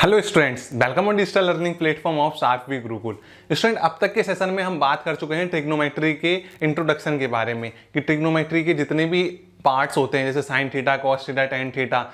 Hello students, welcome on digital learning platform of Sarvavik Gurukul. Student, अब तक के सेशन में हम बात कर चुके हैं ट्रिग्नोमेट्री के इंट्रोडक्शन के बारे में कि ट्रिग्नोमेट्री के जितने भी पार्ट्स होते हैं जैसे sine theta, cos theta, tan theta,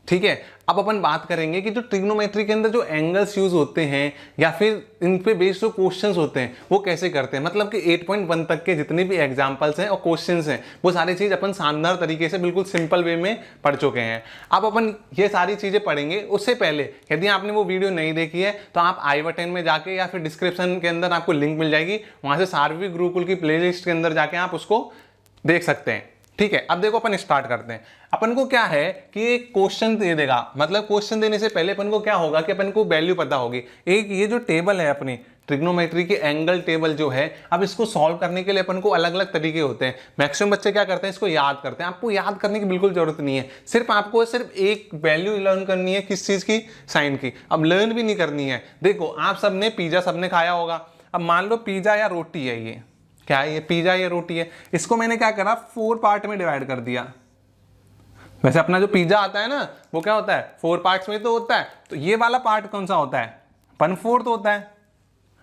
ठीक है। अब अपन बात करेंगे कि जो ट्रिग्नोमेट्री के अंदर जो एंगल्स यूज होते हैं या फिर इन पे बेस्ड जो क्वेश्चंस होते हैं वो कैसे करते हैं। मतलब कि 8.1 तक के जितने भी एग्जांपल्स हैं और क्वेश्चंस हैं वो सारी चीज अपन शानदार तरीके से बिल्कुल सिंपल वे में पढ़ चुके हैं। अब अपन ये सारी चीजें पढ़ेंगे। उससे पहले यदि आपने वो वीडियो नहीं देखी है तो आप आई बटन में जाके या फिर डिस्क्रिप्शन के अंदर आपको लिंक मिल जाएगी, वहां से सार्वविक गुरुकुल की प्लेलिस्ट के अंदर जाके आप उसको देख सकते हैं। ठीक है, अब देखो अपन स्टार्ट करते हैं। अपन को क्या है कि एक क्वेश्चन दे देगा, मतलब क्वेश्चन देने से पहले अपन को क्या होगा कि अपन को वैल्यू पता होगी। एक ये जो टेबल है अपनी ट्रिग्नोमेट्री की एंगल टेबल जो है, अब इसको सॉल्व करने के लिए अपन को अलग अलग तरीके होते हैं। मैक्सिमम बच्चे क्या करते हैं, इसको याद करते हैं। आपको याद करने की बिल्कुल जरूरत नहीं है, सिर्फ आपको सिर्फ एक वैल्यू लर्न करनी है। किस चीज की? साइन की। अब लर्न भी नहीं करनी है। देखो, आप सबने पिज्जा सबने खाया होगा। अब मान लो पिज्जा या रोटी है, ये क्या है, ये पिज्जा या रोटी है। इसको मैंने क्या करा, 4 पार्ट में डिवाइड कर दिया। वैसे अपना जो पिज्जा आता है ना वो क्या होता है, 4 पार्ट्स में तो होता है। तो ये वाला पार्ट कौन सा होता है? 1/4 होता है,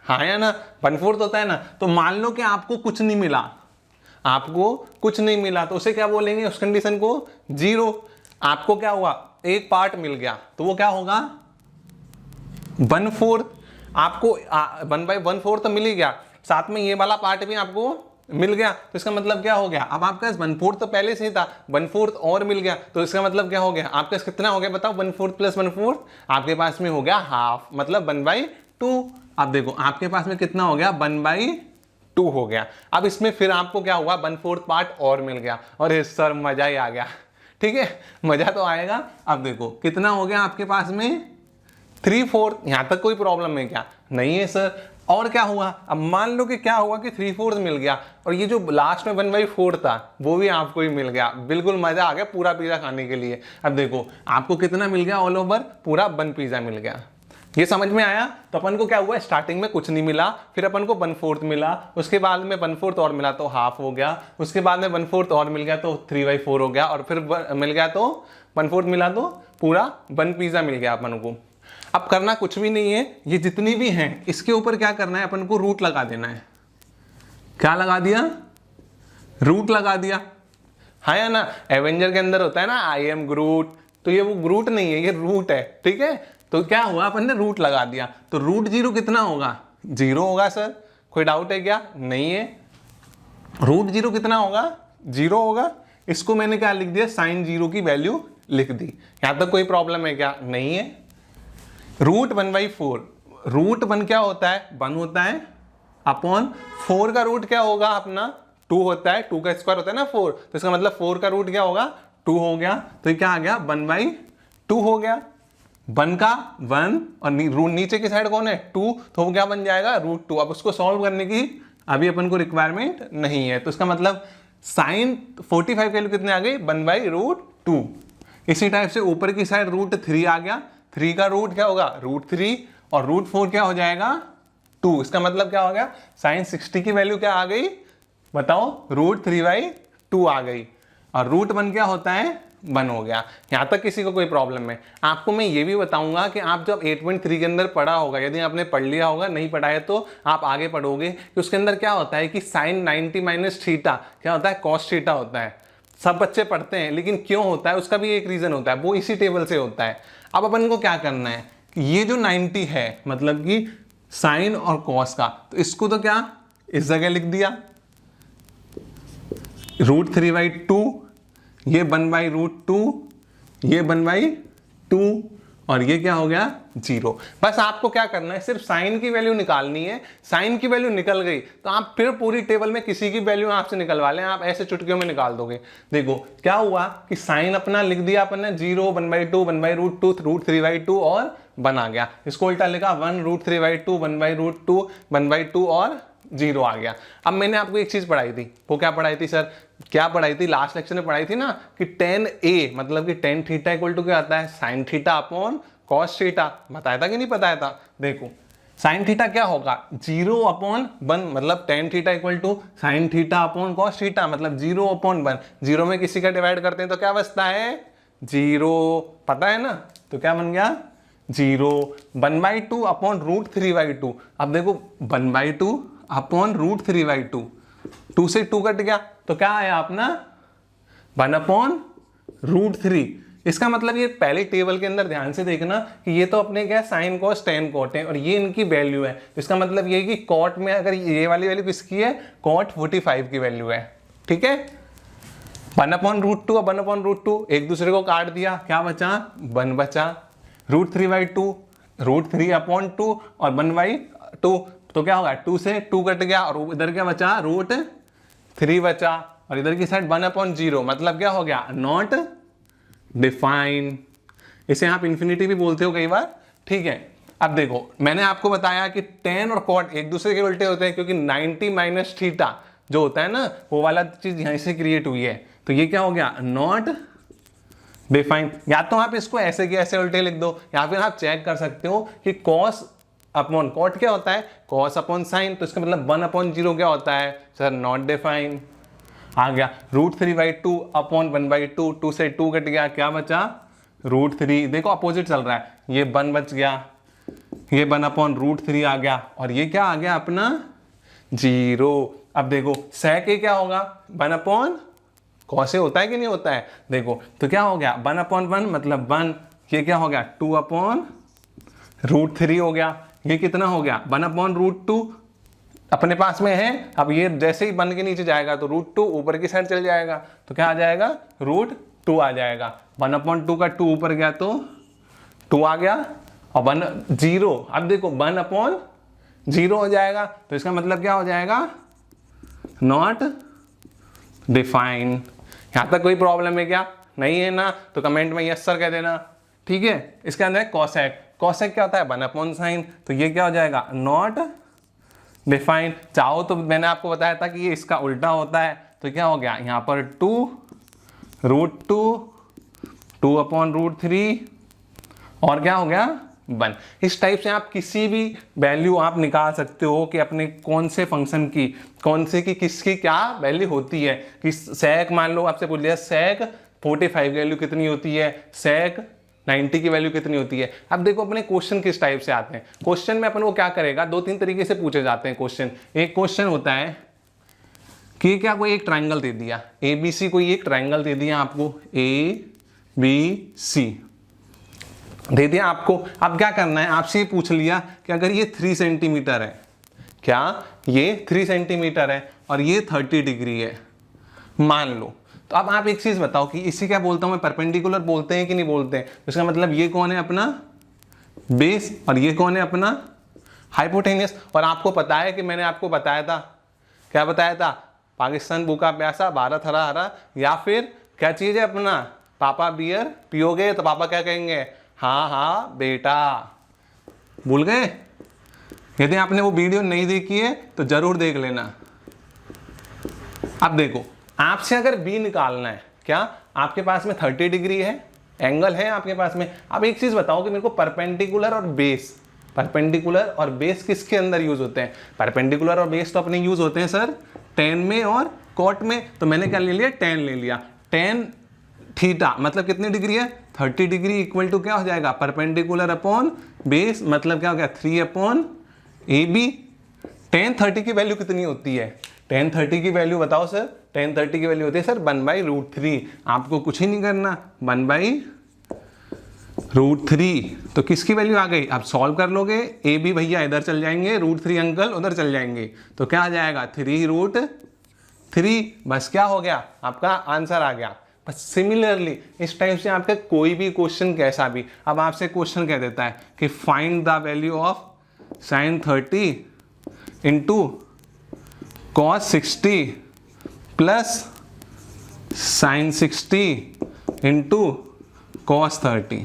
हाँ या ना? 1/4 होता है ना। तो मान लो कि आपको कुछ नहीं मिला, आपको कुछ नहीं मिला तो उसे क्या बोलेंगे, उस कंडीशन को 0। आपको क्या हुआ, एक पार्ट मिल गया तो वो क्या होगा, 1/4। आपको 1/4 तो मिल ही गया, साथ में ये वाला पार्ट भी आपको मिल गया। तो इसका मतलब क्या हो गया, अब आपका 1/4 तो पहले से ही था, 1/4 और मिल गया। तो इसका मतलब क्या हो गया, आपका कितना हो गया बताओ, 1/4 + 1/4 आपके पास में हो गया हाफ, मतलब 1/2। अब देखो आपके पास में कितना हो गया, 1/2 हो गया। अब इसमें फिर आपको क्या हुआ, 1/4 पार्ट और मिल गया। और सर मजा ही आ गया। ठीक है, मजा तो आएगा। अब देखो कितना हो गया आपके पास में, 3/4। यहां तक कोई प्रॉब्लम है क्या? नहीं है सर। और क्या हुआ, अब मान लो कि क्या हुआ कि 3/4 मिल गया और ये जो लास्ट में 1/4 था वो भी आपको ही मिल गया। बिल्कुल मजा आ गया पूरा पिज्जा खाने के लिए। अब देखो आपको कितना मिल गया, ऑल ओवर पूरा 1 पिज्जा मिल गया। ये समझ में आया? तो अपन को क्या हुआ, स्टार्टिंग में कुछ नहीं मिला, फिर अपन को 1/4 मिला, उसके बाद में 1/4 और मिला तो हाफ हो गया, उसके बाद में 1/4 और मिल गया तो 3/4 हो गया, और फिर मिल गया तो 1/4 मिला तो पूरा 1 पिज्जा मिल गया अपन को। अब करना कुछ भी नहीं है, ये जितनी भी हैं इसके ऊपर क्या करना है, अपन को रूट लगा देना है। क्या लगा दिया, रूट लगा दिया, हाँ या ना? एवेंजर के अंदर होता है ना आई एम ग्रूट, तो ये वो ग्रूट नहीं है, ये रूट है। ठीक है, तो क्या हुआ, अपन ने रूट लगा दिया। तो √0 कितना होगा, 0 होगा। सर कोई डाउट है क्या? नहीं है। √0 कितना होगा, 0 होगा। इसको मैंने क्या लिख दिया, sin 0 की वैल्यू लिख दी। यहां तक कोई प्रॉब्लम है क्या? नहीं है। √1/4, √1 क्या होता है, 1 होता है, अपॉन 4 का रूट क्या होगा अपना, 2 होता है, 2 का स्क्वायर होता है ना 4, तो इसका मतलब 4 का रूट क्या होगा, 2 हो गया। तो ये क्या आ गया, 1/2 हो गया। 1 का 1 और नीचे की साइड कौन है, 2, तो वो क्या बन जाएगा, √2। अब उसको सॉल्व करने की अभी अपन को रिक्वायरमेंट नहीं है, तो इसका मतलब साइन 45 की वैल्यू कितने आ गई, 1/√2। इसी टाइप से ऊपर की साइड √3 आ गया, 3 का रूट क्या होगा, √3, और √4 क्या हो जाएगा, 2। इसका मतलब क्या हो गया, साइन 60 की वैल्यू क्या आ गई बताओ, √3/2 आ गई। और √1 क्या होता है, 1 हो गया। यहां तक किसी को कोई प्रॉब्लम है? आपको मैं ये भी बताऊंगा कि आप जब 8.3 के अंदर पढ़ा होगा, यदि आपने पढ़ लिया होगा, नहीं पढ़ा है तो आप आगे पढ़ोगे कि उसके अंदर क्या होता है कि साइन 90 - थीटा क्या होता है, cos थीटा होता है। सब बच्चे पढ़ते हैं, लेकिन क्यों होता है उसका भी एक रीजन होता है, वो इसी टेबल से होता है। अब अपन को क्या करना है कि ये जो 90 है मतलब कि साइन और कॉस का, तो इसको तो क्या इस जगह लिख दिया, √3/2, ये 1/√2, ये 1/2, और ये क्या हो गया, 0। बस आपको क्या करना है, सिर्फ साइन की वैल्यू निकालनी है। साइन की वैल्यू निकल गई तो आप फिर पूरी टेबल में किसी की वैल्यू आपसे निकलवा लें, आप ऐसे चुटकियों में निकाल दोगे। देखो क्या हुआ कि साइन अपना लिख दिया अपन ने 0, 1/2, 1/√2, √3/2 और 1 आ गया। इसको उल्टा लिखा 1 √3/2, 1/√2, 1/2 और 0 आ गया। अब मैंने आपको एक चीज पढ़ाई थी, वो क्या पढ़ाई थी सर, क्या पढ़ाई थी, लास्ट लेक्चर में पढ़ाई थी ना कि tan A मतलब कि tan थीटा इक्वल टू क्या आता है, sin theta upon cos theta. बताया था कि नहीं बताया था? देखो sin थीटा क्या होगा, 0/1, मतलब tan theta equal to sin theta upon cos theta, मतलब 0/1। 0 में किसी का डिवाइड करते हैं तो क्या बचता है, 0, पता है ना? तो क्या बन गया, 0, 1/2 अपॉन √3/2। अब देखो 1/2 अपॉन √3/2, 2 से 2 कट गया तो क्या आया अपना 1/√3। इसका मतलब ये पहले टेबल के अंदर ध्यान से देखना कि ये तो अपने क्या साइन कॉस टेन कॉट है और ये इनकी वैल्यू है। तो इसका मतलब ये कि कॉट में अगर ये वाली वैल्यू किसकी है, कॉट 45 की वैल्यू है। ठीक है, 1/√2 और 1/√2 एक दूसरे को काट दिया, क्या बचा 1 बचा, √3/2 √3/2 और 1/2 तो क्या होगा 2 से 2 कट गया और इधर क्या बचा √3 बचा और इधर की साइड 1/0 मतलब क्या हो गया नॉट डिफाइन। इसे आप इन्फिनिटी भी बोलते हो कई बार। ठीक है, अब देखो मैंने आपको बताया कि tan और cot एक दूसरे के उल्टे होते हैं क्योंकि 90 माइनस थीटा जो होता है ना वो वाला चीज यहीं से क्रिएट हुई है। तो ये क्या हो गया नॉट डिफाइन। या तो आप इसको ऐसे के ऐसे उल्टे लिख दो या फिर आप चेक कर सकते हो कि cos अपॉन कॉट क्या होता है cos अपॉन साइन। तो इसका मतलब 1/0 क्या होता है सर नॉट डिफाइन। आ गया √3/2 अपॉन 1/2, 2 से 2 कट गया, क्या बचा √3। देखो अपोजिट चल रहा है, ये 1 बच गया, ये 1/√3 आ गया और ये क्या आ गया अपना 0। अब देखो sec ए क्या होगा 1/cos होता है कि नहीं होता है, देखो तो क्या हो गया 1/1 मतलब 1, ये क्या हो गया 2/√3 हो गया, ये कितना हो गया 1/√2 अपने पास में है। अब ये जैसे ही 1 के नीचे जाएगा तो √2 ऊपर की साइड चल जाएगा तो क्या आ जाएगा √2 आ जाएगा। 1/2 का 2 ऊपर गया तो 2 आ गया और 1/0 अब देखो 1/0 हो जाएगा। तो इसका मतलब क्या हो जाएगा नॉट डिफाइन। यहां तक कोई प्रॉब्लम है क्या, नहीं है ना, तो कमेंट में यस सर कह देना। ठीक है, इसके अंदर कॉसेक, कॉसेक क्या होता है 1/sin। तो ये क्या हो जाएगा नॉट डिफाइन। चाहो तो मैंने आपको बताया था कि ये इसका उल्टा होता है, तो क्या हो गया यहां पर 2√2 2/√3 और क्या हो गया 1। इस टाइप से आप किसी भी वैल्यू आप निकाल सकते हो कि अपने कौन से फंक्शन की कौन से की किसकी क्या वैल्यू होती है। कि sec मान लो आपसे पूछ लिया sec 45 की वैल्यू कितनी होती है, sec 90 की वैल्यू कितनी होती है। अब देखो अपने क्वेश्चन किस टाइप से आते हैं। क्वेश्चन में अपन को क्या करेगा 2-3 तरीके से पूछे जाते हैं क्वेश्चन। एक क्वेश्चन होता है कि क्या कोई एक ट्राइंगल दे दिया ABC, कोई एक ट्राइंगल दे दिया आपको ABC दे दिया आपको। अब क्या करना है आपसे ये पूछ लिया कि अगर ये 3 सेंटीमीटर है, क्या ये 3 सेंटीमीटर है और ये 30 डिग्री है मान लो, तो अब आप एक चीज बताओ कि इसे क्या बोलता हूं मैं परपेंडिकुलर बोलते हैं कि नहीं बोलते हैं। तो इसका मतलब ये कौन है अपना बेस और ये कौन है अपना हाइपोटेनियस। और आपको पता है कि मैंने आपको बताया था, क्या बताया था, पाकिस्तान भूखा प्यासा भारत हरा हरा, या फिर क्या चीज है अपना पापा बियर पियोगे तो पापा क्या कहेंगे हाँ हाँ बेटा। भूल गए? यदि आपने वो वीडियो नहीं देखी है तो जरूर देख लेना। अब देखो आपसे अगर बी निकालना है, क्या आपके पास में 30 डिग्री है एंगल है आपके पास में। अब एक चीज बताओ कि मेरे को परपेंडिकुलर और बेस, परपेंडिकुलर और बेस किसके अंदर यूज होते हैं। परपेंडिकुलर और बेस तो अपने यूज होते हैं सर टेन में और कॉट में। तो मैंने क्या ले लिया टेन ले लिया। टेन थीटा मतलब कितनी डिग्री है 30 डिग्री इक्वल टू क्या हो जाएगा परपेंडिकुलर अपॉन बेस मतलब क्या हो गया 3/AB। टेन 30 की वैल्यू कितनी होती है, टेन 30 की वैल्यू बताओ सर। टेन 30 की वैल्यू होती है सर 1/√3। आपको कुछ ही नहीं करना 1/√3। तो किसकी वैल्यू आ गई, आप सॉल्व कर लोगे। AB भैया इधर चल जाएंगे, √3 अंकल उधर चल जाएंगे, तो क्या आ जाएगा 3√3। बस क्या हो गया आपका आंसर आ गया। बस सिमिलरली इस टाइप से आपका कोई भी क्वेश्चन कैसा भी, अब आपसे क्वेश्चन कह देता है कि find the value of sin 30 into cos 60 plus sin 60 into cos 30।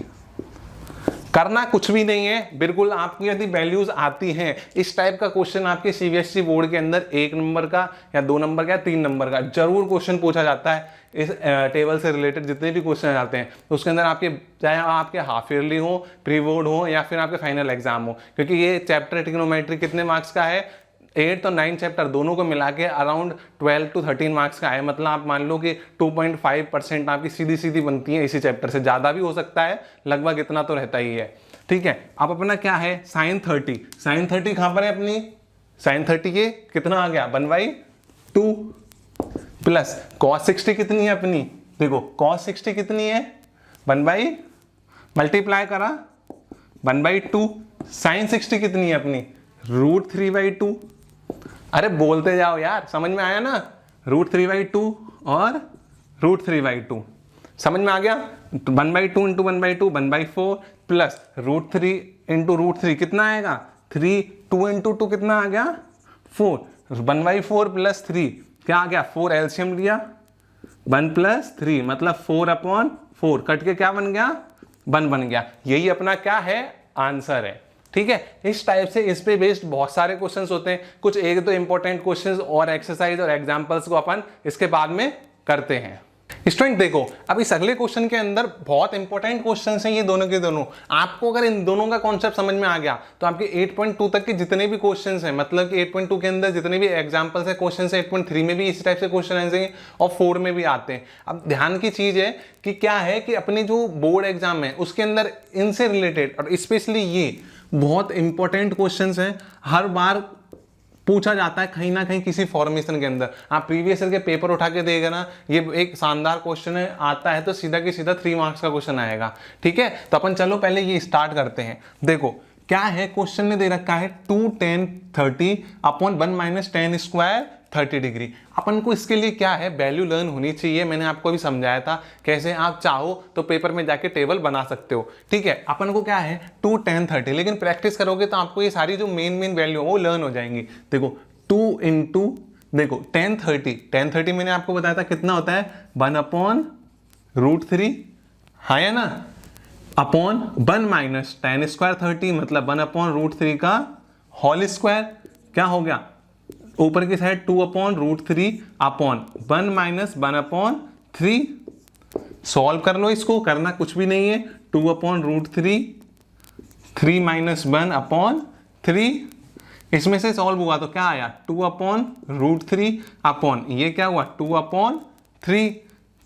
करना कुछ भी नहीं है, बिल्कुल आपको यदि वैल्यूज आती हैं इस टाइप का क्वेश्चन आपके CBSE बोर्ड के अंदर 1 नंबर का या 2 नंबर का या 3 नंबर का जरूर क्वेश्चन पूछा जाता है। इस टेबल से रिलेटेड जितने भी क्वेश्चन आते हैं तो उसके अंदर आपके चाहे आपके हाफ ईयरली हो, प्री बोर्ड हो या फिर आपके फाइनल एग्जाम हो, क्योंकि ये चैप्टर ट्रिग्नोमेट्री कितने मार्क्स का है 8 और 9 चैप्टर दोनों को मिला के अराउंड 12 to 13 मार्क्स का है। मतलब आप मान लो कि 2.5% आपकी सीधी सीधी बनती है इसी चैप्टर से, ज़्यादा भी हो सकता है, लगभग इतना तो रहता ही है। ठीक है। अब अपना क्या है साइन 30, साइन 30 कहां पर है अपनी, साइन 30 के कितना आ गया 1/2 प्लस कॉस 60 कितनी है अपनी, देखो कॉस 60 कितनी है 1 मल्टीप्लाई करा 1/2, साइन 60 कितनी है अपनी √3/2। अरे बोलते जाओ यार, समझ में आया ना, √3/2 और √3/2 समझ में आ गया। 1/2 इंटू 1/2 1/4 प्लस √3 इंटू √3 कितना आएगा 3, 2 इंटू 2 कितना आ गया 4, 1/4 प्लस 3 क्या आ गया 4, एलसीएम लिया 1 + 3 मतलब 4/4 कट के क्या बन गया 1 बन गया। यही अपना क्या है आंसर है। ठीक है, इस टाइप से इस पे बेस्ड बहुत सारे क्वेश्चंस होते हैं, कुछ एक दो इंपॉर्टेंट क्वेश्चंस और एक्सरसाइज और एग्जांपल्स को अपन इसके बाद में करते हैं। स्टूडेंट देखो, अब इस अगले क्वेश्चन के अंदर बहुत इंपॉर्टेंट क्वेश्चंस हैं ये दोनों के दोनों। आपको अगर इन दोनों का कॉन्सेप्ट समझ में आ गया तो आपके 8.2 तक के जितने भी क्वेश्चंस हैं, मतलब कि 8.2 के अंदर जितने भी एग्जांपल्स है क्वेश्चन है, 8.3 में भी इस टाइप से क्वेश्चन आएंगे और 4 में भी आते हैं। अब ध्यान की चीज है कि क्या है कि अपने जो बोर्ड एग्जाम है उसके अंदर इनसे रिलेटेड और स्पेशली ये बहुत इंपॉर्टेंट क्वेश्चंस हैं, हर बार पूछा जाता है कहीं ना कहीं किसी फॉर्मेशन के अंदर। आप प्रीवियस ईयर के पेपर उठा के देगा ना, ये एक शानदार क्वेश्चन है, आता है तो सीधा के सीधा 3 मार्क्स का क्वेश्चन आएगा। ठीक है, तो अपन चलो पहले ये स्टार्ट करते हैं। देखो क्या है, क्वेश्चन ने दे रखा है 2 tan 30 upon 1 - tan square 30 degree. अपन को इसके लिए क्या है वैल्यू लर्न होनी चाहिए। मैंने आपको अभी समझाया था कैसे आप चाहो तो पेपर में जाके टेबल बना सकते हो। ठीक है, अपन को क्या है 2 tan 30, लेकिन प्रैक्टिस करोगे तो आपको ये सारी जो मेन वैल्यू है वो लर्न हो जाएंगी। देखो 2 इंटू देखो tan 30 मैंने आपको बताया था कितना होता है 1/√3, हाँ या ना, अपॉन 1 - tan स्क्वायर 30 मतलब 1/√3 का होल स्क्वायर, क्या हो गया ऊपर की साइड 2/√3 अपॉन 1 - 1/3। सॉल्व कर लो, इसको करना कुछ भी नहीं है, 2/√3 3 - 1/3, इसमें से सॉल्व हुआ तो क्या आया 2/√3 अपॉन ये क्या हुआ 2/3,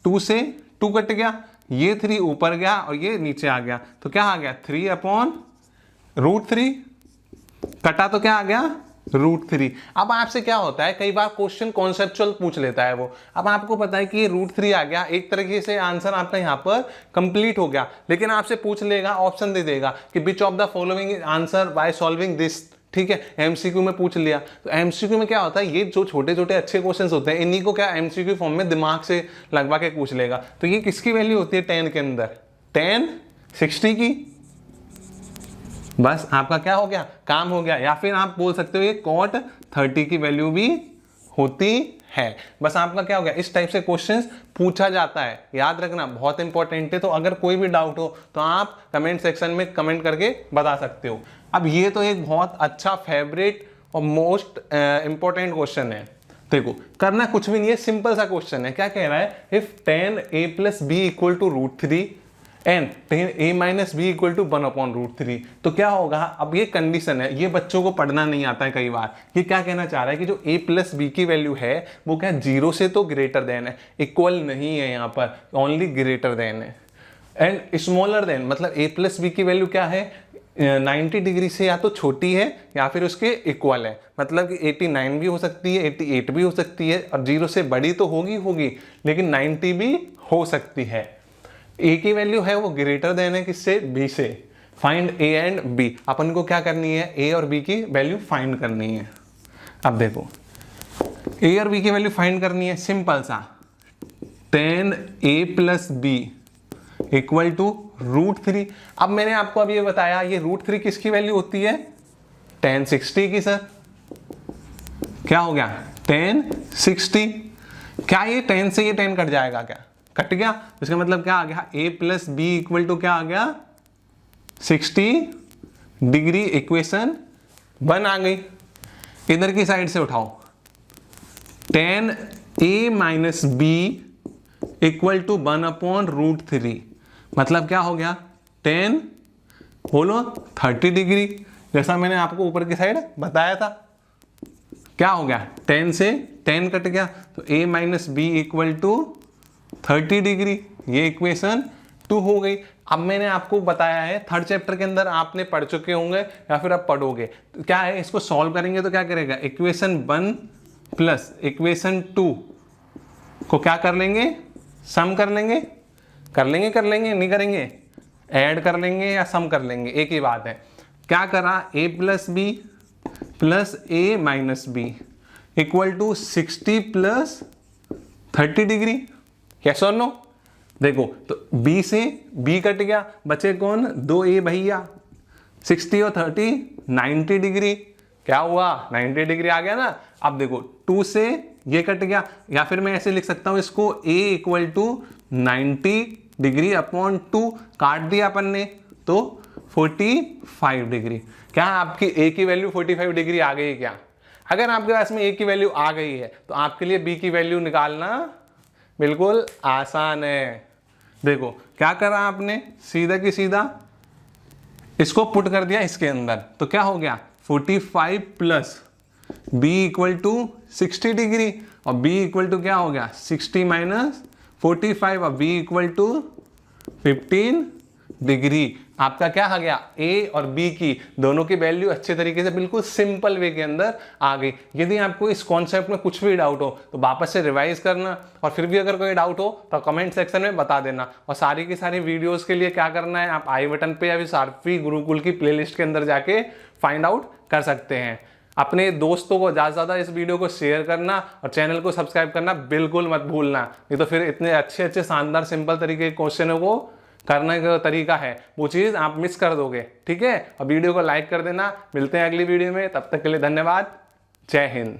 2 से 2 कट गया, ये 3 ऊपर गया और ये नीचे आ गया तो क्या आ गया 3/√3, कटा तो क्या आ गया √3। अब आपसे क्या होता है कई बार क्वेश्चन कॉन्सेप्चुअल पूछ लेता है वो। अब आपको पता है कि ये √3 आ गया, एक तरीके से आंसर आपका यहाँ पर कंप्लीट हो गया, लेकिन आपसे पूछ लेगा, ऑप्शन दे देगा कि which of the following answer by solving this. ठीक है, एमसीक्यू में पूछ लिया तो एमसीक्यू में क्या होता है, ये जो छोटे छोटे अच्छे क्वेश्चंस होते हैं इन्हीं को क्या एमसीक्यू फॉर्म में दिमाग से लगवा के पूछ लेगा। तो ये किसकी वैल्यू होती है 10 के अंदर, tan 60 की, बस आपका क्या हो गया काम हो गया। या फिर आप बोल सकते हो ये cot 30 की वैल्यू भी होती है। बस आपका क्या हो गया, इस टाइप से क्वेश्चंस पूछा जाता है, याद रखना बहुत इंपॉर्टेंट है। तो अगर कोई भी डाउट हो तो आप कमेंट सेक्शन में कमेंट करके बता सकते हो। अब ये तो एक बहुत अच्छा फेवरेट और मोस्ट इंपॉर्टेंट क्वेश्चन है। देखो करना कुछ भी नहीं है, सिंपल सा क्वेश्चन है। क्या कह रहा है, if tan a + b = √3 and tan a - b = 1/√3 तो क्या होगा। अब ये कंडीशन है, ये बच्चों को पढ़ना नहीं आता है कई बार। ये क्या कहना चाह रहा है कि जो a + b की वैल्यू है वो क्या 0 से तो ग्रेटर देन है, इक्वल नहीं है, यहाँ पर ओनली ग्रेटर देन है एंड स्मॉलर देन, मतलब a + b की वैल्यू क्या है 90 डिग्री से या तो छोटी है या फिर उसके इक्वल है, मतलब कि 89 भी हो सकती है, 88 भी हो सकती है और 0 से बड़ी तो होगी लेकिन 90 भी हो सकती है। a की वैल्यू है वो ग्रेटर देन है किससे, b से। फाइंड a एंड b, अपन को क्या करनी है a और b की वैल्यू फाइंड करनी है। अब देखो a और b की वैल्यू फाइंड करनी है, सिंपल सा, tan a + b = √3। अब मैंने आपको अभी ये बताया ये √3 किसकी वैल्यू होती है tan 60 की। सर क्या हो गया tan 60, क्या ये 10 से ये 10 कट जाएगा, क्या कट गया, इसका मतलब क्या आ गया a + b = क्या आ गया 60 डिग्री। इक्वेशन 1 आ गई। इधर की साइड से उठाओ, tan a - b = 1/√3 मतलब क्या हो गया tan बोलो 30 डिग्री, जैसा मैंने आपको ऊपर की साइड बताया था। क्या हो गया 10 से 10 कट गया तो a - b = 30 डिग्री, ये इक्वेशन 2 हो गई। अब मैंने आपको बताया है, थर्ड चैप्टर के अंदर आपने पढ़ चुके होंगे या फिर आप पढ़ोगे, तो क्या है, इसको सॉल्व करेंगे तो क्या करेगा, इक्वेशन 1 प्लस इक्वेशन 2 को क्या कर लेंगे, सम कर लेंगे, नहीं करेंगे, ऐड कर लेंगे या सम कर लेंगे, एक ही बात है। क्या करा, a plus B plus A minus B equal to 60 plus 30 degree, yes और नो। देखो तो b से b कट गया, बचे कौन, 2a भैया, 60 और 30 90 डिग्री, क्या हुआ, 90 डिग्री आ गया ना। अब देखो 2 से ये कट गया, या फिर मैं ऐसे लिख सकता हूं इसको, a equal to 90 degree upon 2, काट दिया अपन ने तो 45 डिग्री। क्या आपकी a की वैल्यू 45 डिग्री आ गई क्या? अगर आपके पास में a की वैल्यू आ गई है तो आपके लिए b की वैल्यू निकालना बिल्कुल आसान है। देखो क्या करा आपने, सीधा की सीधा इसको पुट कर दिया इसके अंदर, तो क्या हो गया, 45 plus b equal to 60 degree, और b इक्वल टू क्या हो गया, 60 माइनस 45, और b इक्वल टू 15 डिग्री। आपका क्या आ गया, a और b की दोनों की वैल्यू अच्छे तरीके से बिल्कुल सिंपल वे के अंदर आ गई। यदि आपको इस कॉन्सेप्ट में कुछ भी डाउट हो तो वापस से रिवाइज करना, और फिर भी अगर कोई डाउट हो तो कमेंट सेक्शन में बता देना। और सारी की सारी वीडियोस के लिए क्या करना है, आप आई बटन पे या फिर सारफी गुरुकुल की प्लेलिस्ट के अंदर जाके फाइंड आउट कर सकते हैं। अपने दोस्तों को ज़्यादा से ज़्यादा इस वीडियो को शेयर करना और चैनल को सब्सक्राइब करना बिल्कुल मत भूलना, नहीं तो फिर इतने अच्छे अच्छे शानदार सिंपल तरीके के क्वेश्चनों को करने का तरीका है वो चीज़ आप मिस कर दोगे। ठीक है, और वीडियो को लाइक कर देना। मिलते हैं अगली वीडियो में, तब तक के लिए धन्यवाद। जय हिंद।